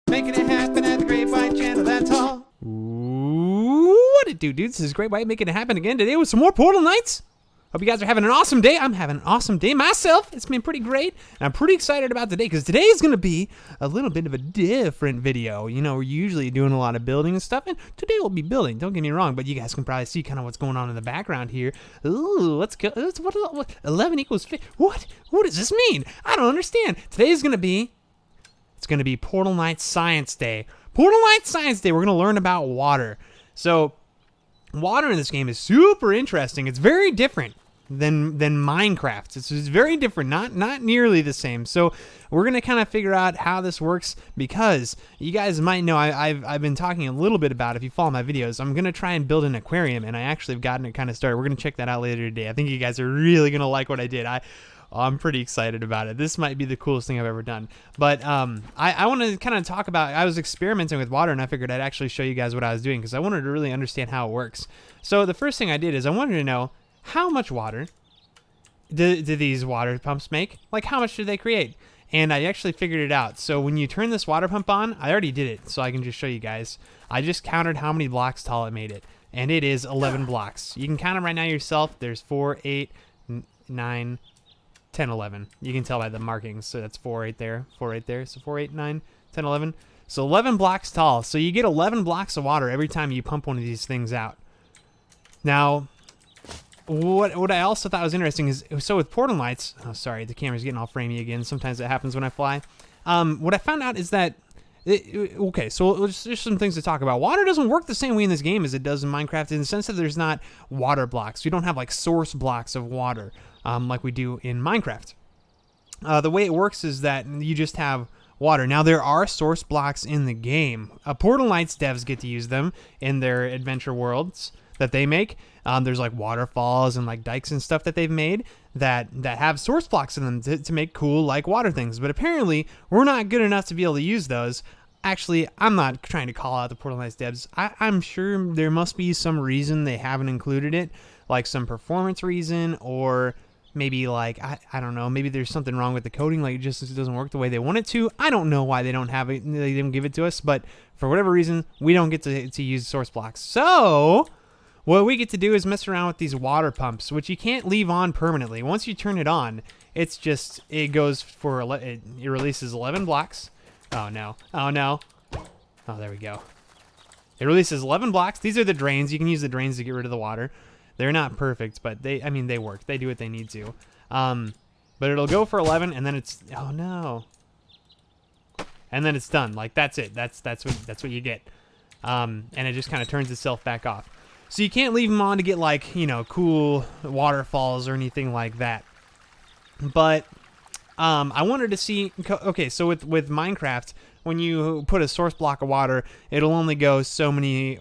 Making it happen at the Great White Channel, that's all. What it do, dudes? This is Great White making it happen again today with some more Portal Nights. Hope you guys are having an awesome day. I'm having an awesome day myself. It's been pretty great. And I'm pretty excited about today because today is going to be a little bit of a different video. You know, we're usually doing a lot of building and stuff, and today we'll be building. Don't get me wrong, but you guys can probably see kind of what's going on in the background here. Ooh, let's go. What 11 equals 50. What? What does this mean? I don't understand. Today is going to be, it's going to be Portal Night Science Day. Portal Night Science Day, we're going to learn about water. So, water in this game is super interesting. It's very different than Minecraft. It's very different, not nearly the same. So we're gonna kind of figure out how this works because you guys might know I've been talking a little bit about, if you follow my videos, I'm gonna try and build an aquarium, and I actually have gotten it kind of started. We're gonna check that out later today. I think you guys are really gonna like what I did. I'm pretty excited about it. This might be the coolest thing I've ever done. But I want to kind of talk about, I was experimenting with water, and I figured I'd actually show you guys what I was doing because I wanted to really understand how it works. So the first thing I did is I wanted to know how much water do these water pumps make? Like, how much do they create? And I actually figured it out. So when you turn this water pump on, I already did it, so I can just show you guys. I just counted how many blocks tall it made it, and it is 11 blocks. You can count them right now yourself. There's 4, 8, 9, 10, 11. You can tell by the markings. So that's 4 right there, 4 right there. So 4, 8, 9, 10, 11. So 11 blocks tall. So you get 11 blocks of water every time you pump one of these things out. Now, what I also thought was interesting is, so with Portal Nights, oh sorry, the camera's getting all framey again. Sometimes it happens when I fly. What I found out is that, okay, so there's some things to talk about. Water doesn't work the same way in this game as it does in Minecraft, in the sense that there's not water blocks. You don't have like source blocks of water like we do in Minecraft. The way it works is that you just have water. Now, there are source blocks in the game. Portal Nights devs get to use them in their adventure worlds that they make. There's like waterfalls and like dikes and stuff that they've made that have source blocks in them to make cool like water things. But apparently we're not good enough to be able to use those. Actually, I'm not trying to call out the Portal Nights devs. I'm sure there must be some reason they haven't included it, like some performance reason, or maybe like, I don't know, maybe there's something wrong with the coding, like it just doesn't work the way they want it to. I don't know why they don't have it, they didn't give it to us, but for whatever reason, we don't get to use source blocks. So what we get to do is mess around with these water pumps, which you can't leave on permanently. Once you turn it on, it's just, it goes for, it releases 11 blocks. Oh no, oh no. Oh, there we go. It releases 11 blocks. These are the drains. You can use the drains to get rid of the water. They're not perfect, but they work. They do what they need to. But it'll go for 11, and then it's, oh no. And then it's done. Like, that's it. That's what you get. And it just kind of turns itself back off. So you can't leave them on to get, like, you know, cool waterfalls or anything like that. But I wanted to see, okay, so with Minecraft, when you put a source block of water, it'll only go so many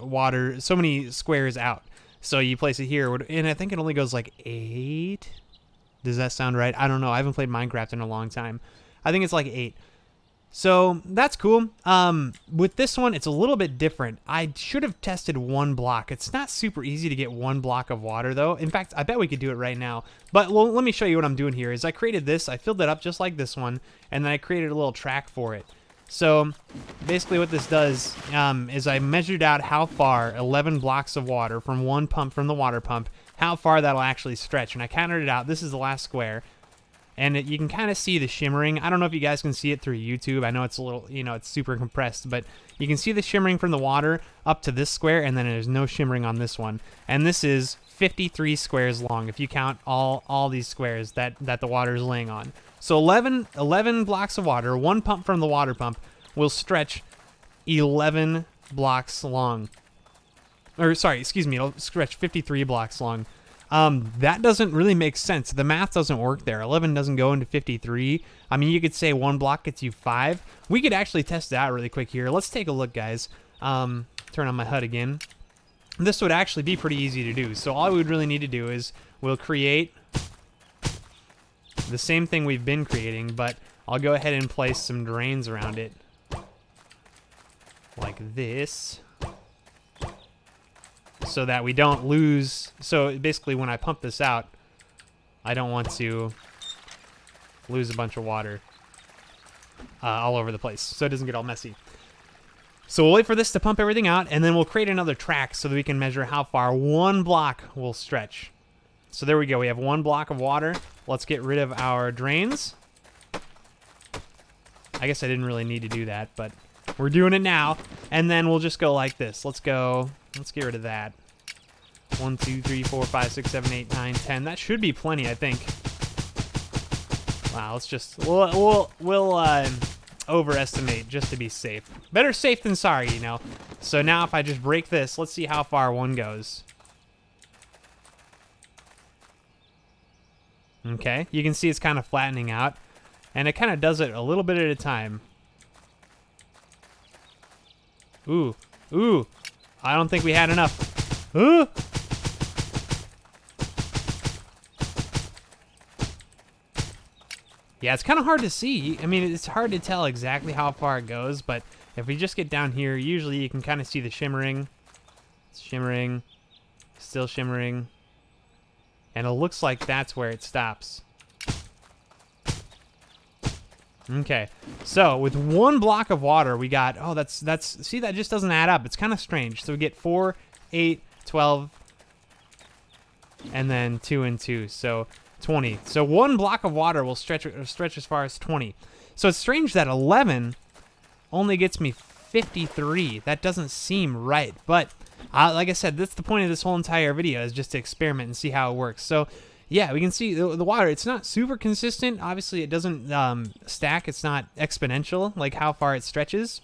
squares out. So you place it here, and I think it only goes like 8. Does that sound right? I don't know. I haven't played Minecraft in a long time. I think it's like 8. So that's cool. With this one, it's a little bit different. I should have tested 1 block. It's not super easy to get 1 block of water, though. In fact, I bet we could do it right now. But well, let me show you what I'm doing here. Is I created this. I filled it up just like this one, and then I created a little track for it. So basically what this does is I measured out how far 11 blocks of water from one pump, from the water pump, how far that'll actually stretch. And I counted it out. This is the last square. And you can kind of see the shimmering. I don't know if you guys can see it through YouTube. I know it's a little, you know, it's super compressed, but you can see the shimmering from the water up to this square, and then there's no shimmering on this one. And this is 53 squares long, if you count all these squares that the water is laying on. So 11 blocks of water, 1 pump from the water pump, will stretch 11 blocks long. Or, sorry, excuse me, it'll stretch 53 blocks long. That doesn't really make sense. The math doesn't work there. 11 doesn't go into 53. I mean, you could say 1 block gets you 5. We could actually test it out really quick here. Let's take a look, guys. Turn on my HUD again. This would actually be pretty easy to do. So all we would really need to do is we'll create the same thing we've been creating, but I'll go ahead and place some drains around it. Like this. So that we don't lose. So basically when I pump this out, I don't want to lose a bunch of water all over the place, so it doesn't get all messy. So we'll wait for this to pump everything out, and then we'll create another track so that we can measure how far one block will stretch. So there we go. We have one block of water. Let's get rid of our drains. I guess I didn't really need to do that, but we're doing it now. And then we'll just go like this. Let's get rid of that. 1, 2, 3, 4, 5, 6, 7, 8, 9, 10. That should be plenty, I think. Wow, let's just, we'll overestimate just to be safe. Better safe than sorry, you know. So now if I just break this, let's see how far one goes. Okay, you can see it's kind of flattening out, and it kind of does it a little bit at a time. Ooh, I don't think we had enough. Ooh. Yeah, it's kind of hard to see. I mean, it's hard to tell exactly how far it goes, but if we just get down here, usually you can kind of see the shimmering. It's shimmering, still shimmering, and it looks like that's where it stops. Okay, so with one block of water, we got, oh, see, that just doesn't add up. It's kind of strange. So we get 4, 8, 12, and then 2 and 2, so 20. So one block of water will stretch as far as 20. So it's strange that 11 only gets me 53. That doesn't seem right. But like I said, that's the point of this whole entire video, is just to experiment and see how it works. So yeah, we can see the water. It's not super consistent. Obviously, it doesn't stack. It's not exponential, like how far it stretches.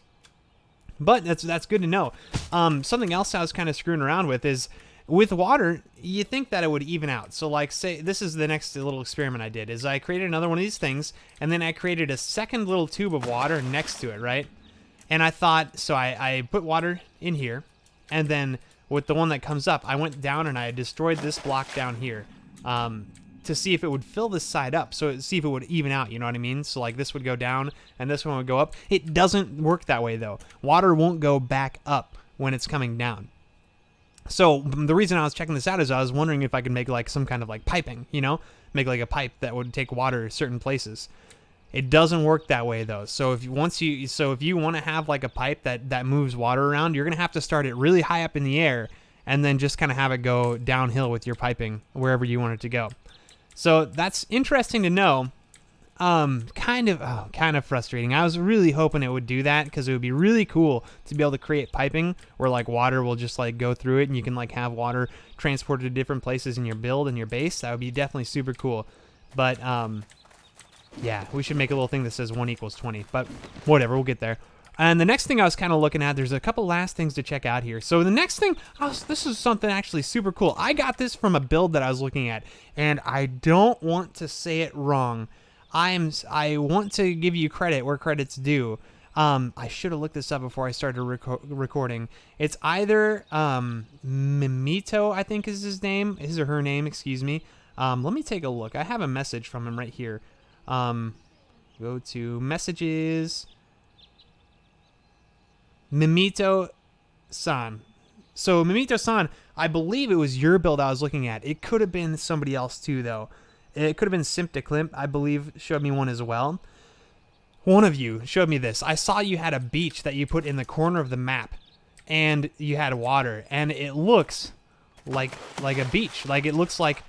But that's good to know. Something else I was kind of screwing around with is, with water, you think that it would even out. So like, say, this is the next little experiment I did, is I created another one of these things, and then I created a second little tube of water next to it, right? And I thought, so I put water in here, and then with the one that comes up, I went down and I destroyed this block down here to see if it would fill this side up, so see if it would even out, you know what I mean? So like this would go down, and this one would go up. It doesn't work that way, though. Water won't go back up when it's coming down. So the reason I was checking this out is I was wondering if I could make like some kind of like piping, you know, make like a pipe that would take water certain places. It doesn't work that way though. So if you want to have like a pipe that moves water around, you're gonna have to start it really high up in the air and then just kind of have it go downhill with your piping wherever you want it to go. So that's interesting to know. Kind of frustrating. I was really hoping it would do that, because it would be really cool to be able to create piping where like water will just like go through it, and you can like have water transported to different places in your build and your base. That would be definitely super cool. But yeah, we should make a little thing that says 1 equals 20, but whatever, we'll get there. And the next thing I was kind of looking at, there's a couple last things to check out here. So the next thing, this is something actually super cool. I got this from a build that I was looking at, and I don't want to say it wrong. I want to give you credit where credit's due. I should have looked this up before I started recording. It's either Mimito, I think is his or her name, excuse me. Let me take a look. I have a message from him right here. Go to messages. Mimito-san. So Mimito-san, I believe it was your build I was looking at. It could have been somebody else too, though. It could have been Simpticlimp, I believe, showed me one as well. One of you showed me this. I saw you had a beach that you put in the corner of the map, and you had water, and it looks like a beach. Like, it looks like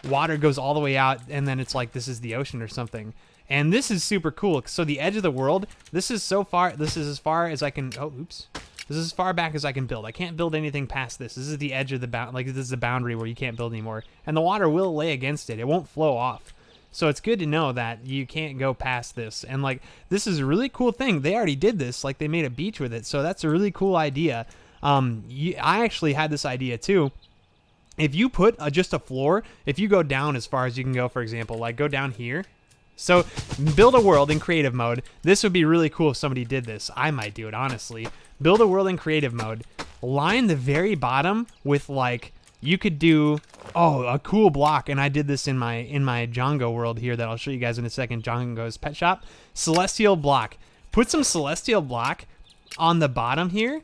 water goes all the way out, and then it's like this is the ocean or something. And this is super cool. So the edge of the world, this is as far as I can, this is as far back as I can build. I can't build anything past this. This is the edge of the this is the boundary where you can't build anymore. And the water will lay against it. It won't flow off. So it's good to know that you can't go past this. And like, this is a really cool thing. They already did this. Like, they made a beach with it. So that's a really cool idea. I actually had this idea too. If you put just a floor, if you go down as far as you can go, for example, like go down here. So build a world in creative mode. This would be really cool if somebody did this. I might do it, honestly. Build a world in creative mode. Line the very bottom with like, you could do, a cool block. And I did this in my Django world here that I'll show you guys in a second. Django's pet shop. Celestial block. Put some celestial block on the bottom here,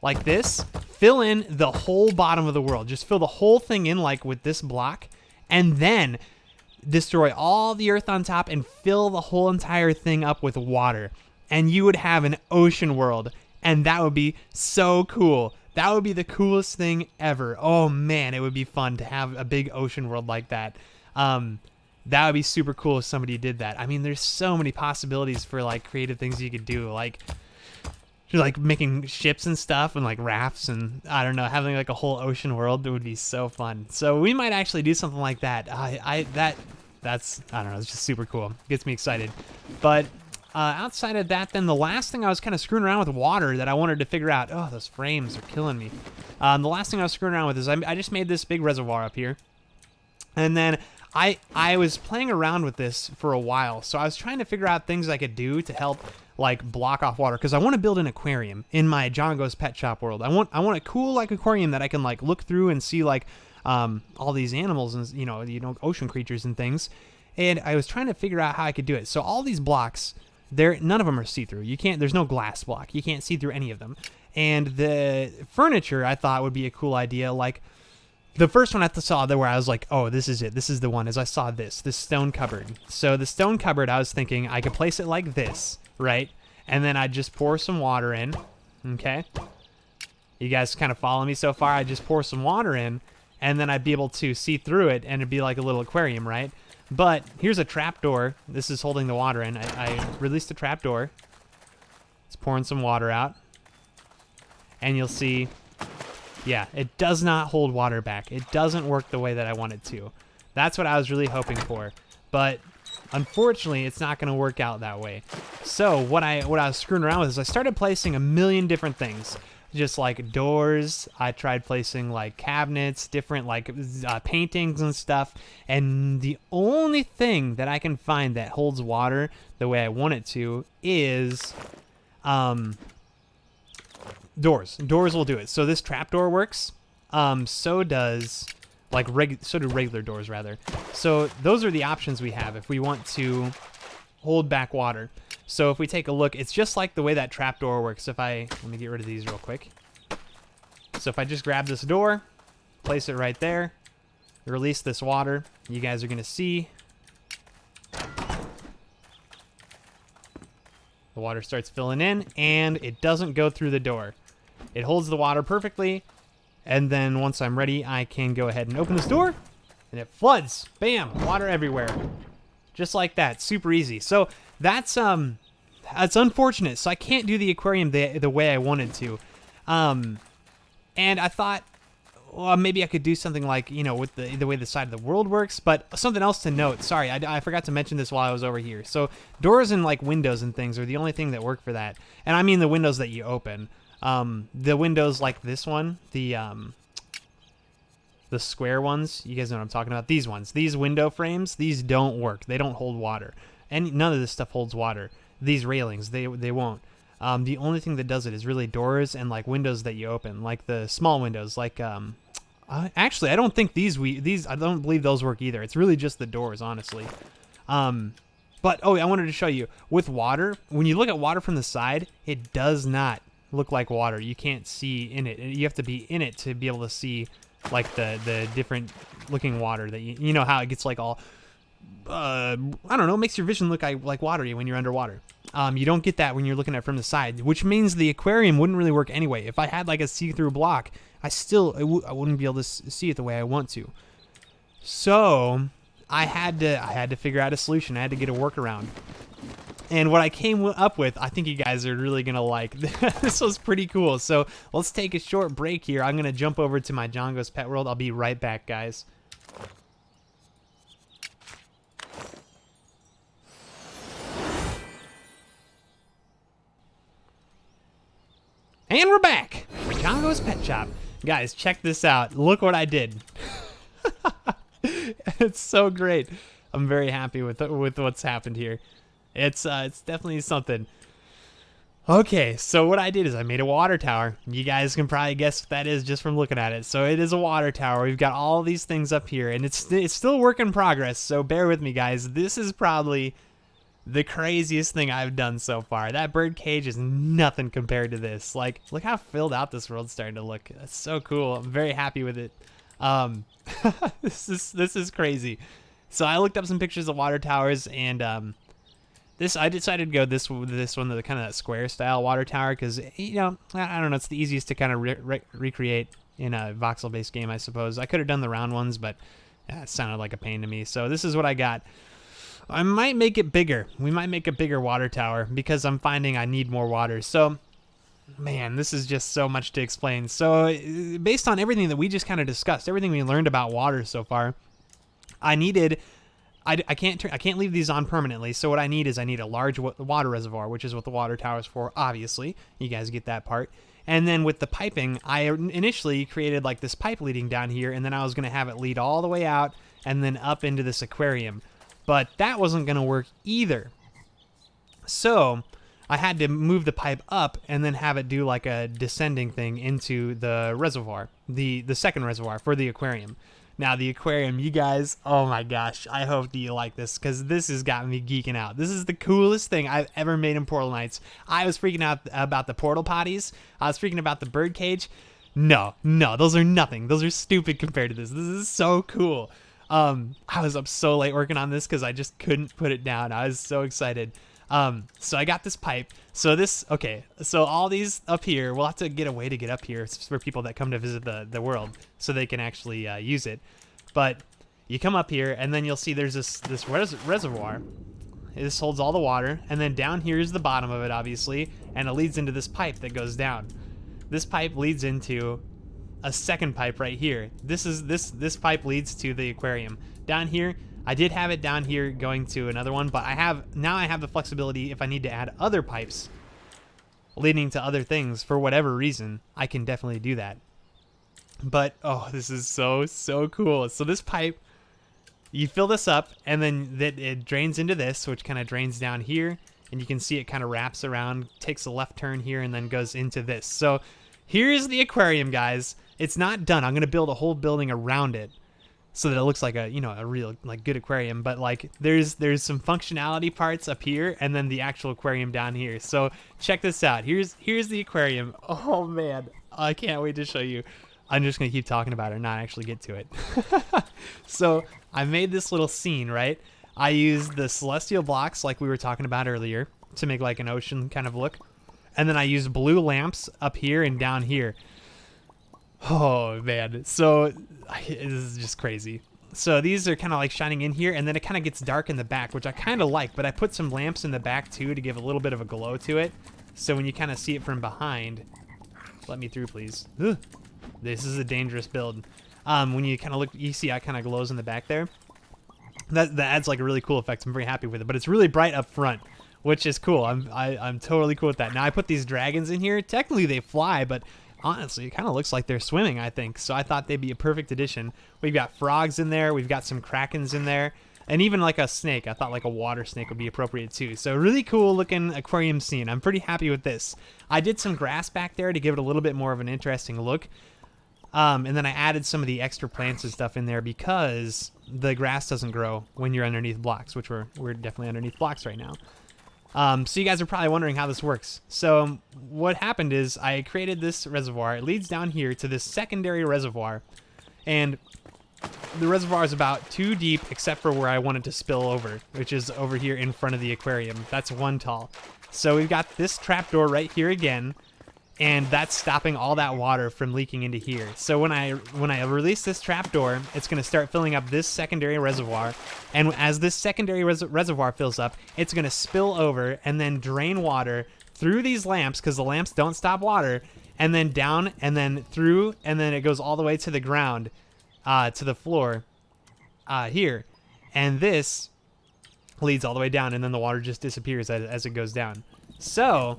like this. Fill in the whole bottom of the world. Just fill the whole thing in like with this block. And then destroy all the earth on top and fill the whole entire thing up with water. And you would have an ocean world. And that would be so cool. That would be the coolest thing ever. Oh man, it would be fun to have a big ocean world like that. That would be super cool if somebody did that. I mean, there's so many possibilities for like creative things you could do, like making ships and stuff and like rafts and I don't know, having like a whole ocean world. That would be so fun. So we might actually do something like that. That's I don't know, it's just super cool. Gets me excited. But outside of that, then the last thing I was kind of screwing around with water that I wanted to figure out. Oh, those frames are killing me. The last thing I was screwing around with is I just made this big reservoir up here, and then I was playing around with this for a while. So I was trying to figure out things I could do to help like block off water, because I want to build an aquarium in my John Goes Pet Shop world. I want a cool like aquarium that I can like look through and see like all these animals and you know ocean creatures and things. And I was trying to figure out how I could do it. So all these blocks, none of them are see-through. You can't. There's no glass block. You can't see through any of them. And the furniture I thought would be a cool idea. Like the first one I saw there, where I was like, oh, this is it. This is the one. As I saw this stone cupboard. So the stone cupboard, I was thinking I could place it like this, right? And then I'd just pour some water in. Okay. You guys kind of follow me so far? I just pour some water in, and then I'd be able to see through it, and it'd be like a little aquarium, right? But here's a trap door. This is holding the water in. I released the trap door. It's pouring some water out. And you'll see, yeah, it does not hold water back. It doesn't work the way that I want it to. That's what I was really hoping for. But unfortunately, it's not going to work out that way. So what I was screwing around with is I started placing a million different things. Just like doors, I tried placing like cabinets, different like paintings and stuff, and the only thing that I can find that holds water the way I want it to is doors. Doors will do it. So this trapdoor works. So does so do regular doors rather. So those are the options we have if we want to hold back water. So if we take a look, it's just like the way that trapdoor works. Let me get rid of these real quick. So if I just grab this door, place it right there, release this water, you guys are going to see the water starts filling in, and it doesn't go through the door. It holds the water perfectly, and then once I'm ready, I can go ahead and open this door, and it floods. Bam! Water everywhere. Just like that. Super easy. So that's unfortunate. So I can't do the aquarium the way I wanted to. And I thought, well, maybe I could do something like, with the way the side of the world works. But something else to note. Sorry, I forgot to mention this while I was over here. So doors and like windows and things are the only thing that work for that. And I mean the windows that you open. The windows like this one, the square ones, you guys know what I'm talking about. These ones, these window frames, these don't work. They don't hold water. And none of this stuff holds water. These railings, they won't. The only thing that does it is really doors and like windows that you open, like the small windows. Like actually, I don't think these I don't believe those work either. It's really just the doors, honestly. But I wanted to show you with water. When you look at water from the side, it does not look like water. You can't see in it. You have to be in it to be able to see like the different looking water that you know how it gets like all I don't know, makes your vision look like watery when you're underwater. You don't get that when you're looking at it from the side, which means the aquarium wouldn't really work anyway. If I had like a see-through block, I wouldn't be able to see it the way I want to. So I had to figure out a solution. I had to get a workaround. And what I came up with, I think you guys are really going to like. This was pretty cool. So let's take a short break here. I'm going to jump over to my John Goes Pet World. I'll be right back, guys. And we're back. John Goes Pet Shop. Guys, check this out. Look what I did. It's so great. I'm very happy with what's happened here. It's definitely something. Okay, so what I did is I made a water tower. You guys can probably guess what that is just from looking at it. So it is a water tower. We've got all these things up here, and it's still a work in progress. So bear with me, guys. This is probably the craziest thing I've done so far. That bird cage is nothing compared to this. Like, look how filled out this world's starting to look. That's so cool. I'm very happy with it. This is crazy. So I looked up some pictures of water towers, and I decided to go this one, the kind of that square style water tower, because you know I don't know, it's the easiest to kind of recreate in a voxel based game, I suppose. I could have done the round ones, but it sounded like a pain to me. So this is what I got. I might make it bigger. We might make a bigger water tower because I'm finding I need more water. So man, this is just so much to explain. So based on everything that we just kind of discussed, everything we learned about water so far, I can't leave these on permanently. So what I need is I need a large water reservoir, which is what the water tower is for, obviously. You guys get that part. And then with the piping, I initially created like this pipe leading down here, and then I was going to have it lead all the way out and then up into this aquarium. But that wasn't going to work either. So I had to move the pipe up and then have it do like a descending thing into the reservoir, the second reservoir for the aquarium. Now the aquarium, you guys, oh my gosh, I hope that you like this, because this has got me geeking out. This is the coolest thing I've ever made in Portal Knights. I was freaking out about the portal potties. I was freaking about the bird cage. No, those are nothing. Those are stupid compared to this. This is so cool. I was up so late working on this because I just couldn't put it down. I was so excited. So I got this pipe. So all these up here, we'll have to get a way to get up here for people that come to visit the world so they can actually use it. But you come up here and then you'll see there's this reservoir. This holds all the water, and then down here is the bottom of it, obviously, and it leads into this pipe that goes down. This pipe leads into a second pipe right here. This pipe leads to the aquarium. Down here, I did have it down here going to another one, but I have the flexibility if I need to add other pipes leading to other things for whatever reason. I can definitely do that. But oh, this is so cool. So this pipe, you fill this up, and then it drains into this, which kind of drains down here, and you can see it kind of wraps around, takes a left turn here, and then goes into this. So here's the aquarium, guys. It's not done. I'm gonna build a whole building around it, so that it looks like a real like good aquarium. But like there's some functionality parts up here, and then the actual aquarium down here. So check this out. Here's the aquarium. Oh man, I can't wait to show you. I'm just gonna keep talking about it and not actually get to it. So I made this little scene, right? I used the celestial blocks like we were talking about earlier to make like an ocean kind of look, and then I used blue lamps up here and down here. Oh man, so this is just crazy. So these are kind of like shining in here, and then it kind of gets dark in the back, which I kind of like, but I put some lamps in the back too to give a little bit of a glow to it. So when you kind of see it from behind, let me through please. Ugh. This is a dangerous build. When you kind of look, you see it kind of glows in the back there. That adds like a really cool effect. I'm very happy with it, but it's really bright up front, which is cool. I'm totally cool with that. Now I put these dragons in here. Technically they fly, but honestly, it kind of looks like they're swimming, I think. So I thought they'd be a perfect addition. We've got frogs in there. We've got some krakens in there. And even like a snake. I thought like a water snake would be appropriate too. So really cool looking aquarium scene. I'm pretty happy with this. I did some grass back there to give it a little bit more of an interesting look. And then I added some of the extra plants and stuff in there because the grass doesn't grow when you're underneath blocks, which we're definitely underneath blocks right now. So you guys are probably wondering how this works. So what happened is I created this reservoir. It leads down here to this secondary reservoir, and the reservoir is about 2 deep except for where I want it to spill over, which is over here in front of the aquarium. That's 1 tall. So we've got this trapdoor right here again, and that's stopping all that water from leaking into here. So when I release this trapdoor, it's going to start filling up this secondary reservoir, and as this secondary reservoir fills up, it's going to spill over and then drain water through these lamps, because the lamps don't stop water, and then down and then through, and then it goes all the way to the ground, to the floor here, and this leads all the way down, and then the water just disappears as it goes down. So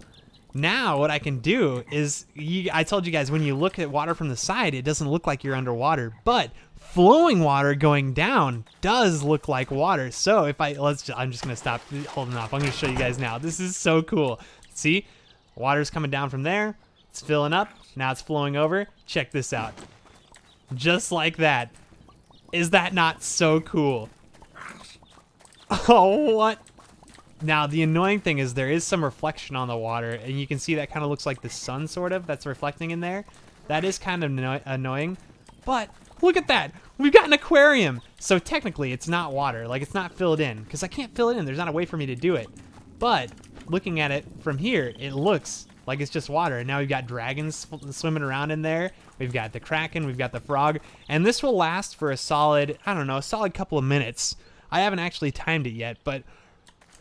now what I can do is, I told you guys when you look at water from the side, it doesn't look like you're underwater, but flowing water going down does look like water. So if I'm just gonna stop holding off. I'm gonna show you guys now. This is so cool. See, water's coming down from there. It's filling up. Now it's flowing over. Check this out. Just like that. Is that not so cool? Oh, what? Now, the annoying thing is there is some reflection on the water, and you can see that kind of looks like the sun, sort of, that's reflecting in there. That is kind of annoying, but look at that. We've got an aquarium. So technically, it's not water. Like, it's not filled in, because I can't fill it in. There's not a way for me to do it. But looking at it from here, it looks like it's just water. And now we've got dragons swimming around in there. We've got the kraken, we've got the frog, and this will last for a solid, I don't know, a solid couple of minutes. I haven't actually timed it yet, but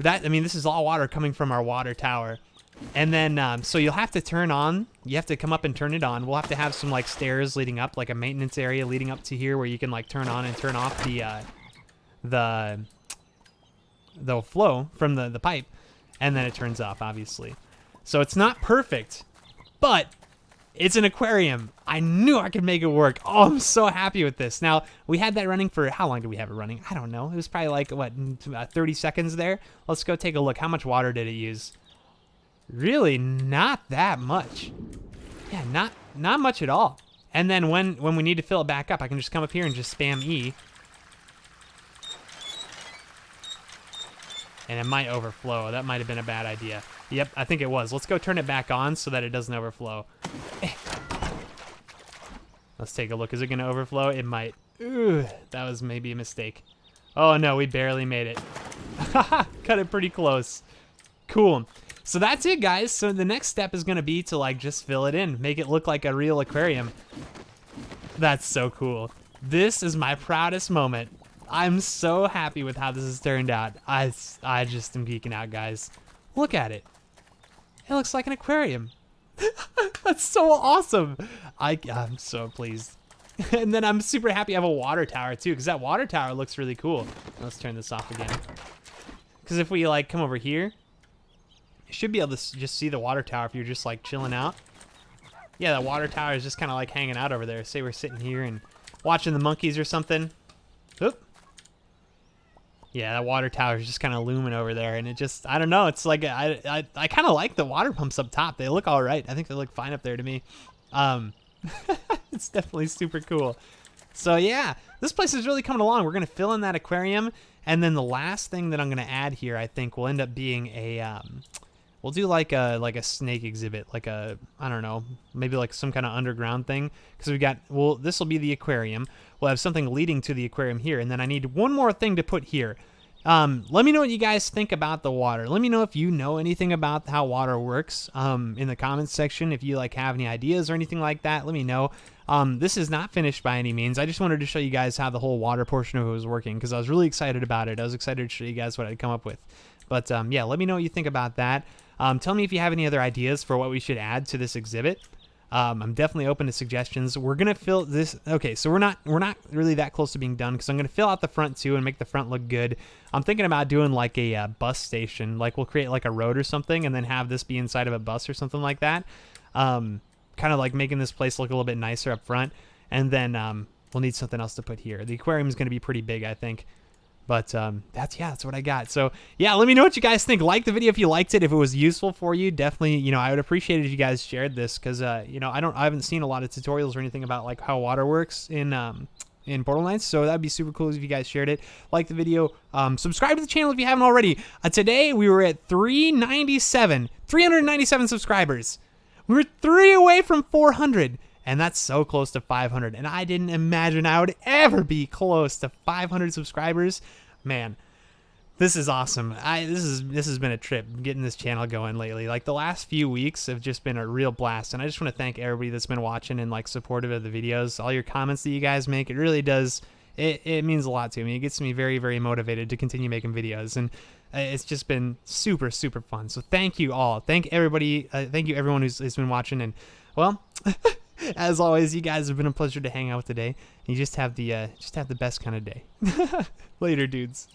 that, I mean, this is all water coming from our water tower. And then, so you'll have to turn on, you have to come up and turn it on. We'll have to have some like stairs leading up, like a maintenance area leading up to here where you can like turn on and turn off the flow from the pipe, and then it turns off, obviously. So it's not perfect, but it's an aquarium. I knew I could make it work. Oh, I'm so happy with this. Now, we had that running for, how long did we have it running? I don't know. It was probably like, what, 30 seconds there? Let's go take a look. How much water did it use? Really not that much. Yeah, not much at all. And then when we need to fill it back up, I can just come up here and just spam E. And it might overflow. That might have been a bad idea. Yep, I think it was. Let's go turn it back on so that it doesn't overflow. Let's take a look. Is it going to overflow? It might. Ooh, that was maybe a mistake. Oh, no, we barely made it. Cut it pretty close. Cool. So that's it, guys. So the next step is going to be to, like, just fill it in. Make it look like a real aquarium. That's so cool. This is my proudest moment. I'm so happy with how this has turned out. I just am geeking out, guys. Look at it. It looks like an aquarium. That's so awesome. I'm so pleased. And then I'm super happy I have a water tower too, because that water tower looks really cool. Let's turn this off again. Because if we like come over here, you should be able to just see the water tower if you're just like chilling out. Yeah, the water tower is just kind of like hanging out over there. Say we're sitting here and watching the monkeys or something. Oop. Yeah, that water tower is just kind of looming over there, and it just, I don't know, it's like, I kind of like the water pumps up top. They look all right. I think they look fine up there to me. It's definitely super cool. So yeah, this place is really coming along. We're going to fill in that aquarium, and then the last thing that I'm going to add here, I think, will end up being a, we'll do like a snake exhibit, like a, I don't know, maybe like some kind of underground thing, because we got, well, this will be the aquarium. We'll have something leading to the aquarium here, and then I need one more thing to put here. Let me know what you guys think about the water. Let me know if you know anything about how water works in the comments section. If you like have any ideas or anything like that, let me know. This is not finished by any means. I just wanted to show you guys how the whole water portion of it was working, because I was really excited about it. I was excited to show you guys what I'd come up with. But yeah, let me know what you think about that. Tell me if you have any other ideas for what we should add to this exhibit. I'm definitely open to suggestions. We're gonna fill this. Okay, so we're not really that close to being done, because I'm gonna fill out the front too and make the front look good. I'm thinking about doing like a bus station. Like we'll create like a road or something, and then have this be inside of a bus or something like that. Kind of like making this place look a little bit nicer up front. And then we'll need something else to put here. The aquarium is gonna be pretty big, I think. But that's what I got. So yeah, let me know what you guys think. Like the video if you liked it. If it was useful for you, definitely, you know, I would appreciate it if you guys shared this, because you know, I haven't seen a lot of tutorials or anything about like how water works in Portal Knights. So that'd be super cool if you guys shared it. Like the video, subscribe to the channel if you haven't already. Today we were at 397 subscribers. We were 3 away from 400. And that's so close to 500. And I didn't imagine I would ever be close to 500 subscribers. Man, this is awesome. This has been a trip getting this channel going lately. Like the last few weeks have just been a real blast. And I just want to thank everybody that's been watching and like supportive of the videos. All your comments that you guys make, it really does. It means a lot to me. It gets me very, very motivated to continue making videos. And it's just been super, super fun. So thank you all. Thank everybody. Thank you everyone who's been watching. And well, as always, you guys have been a pleasure to hang out with today. You just have the best kind of day. Later, dudes.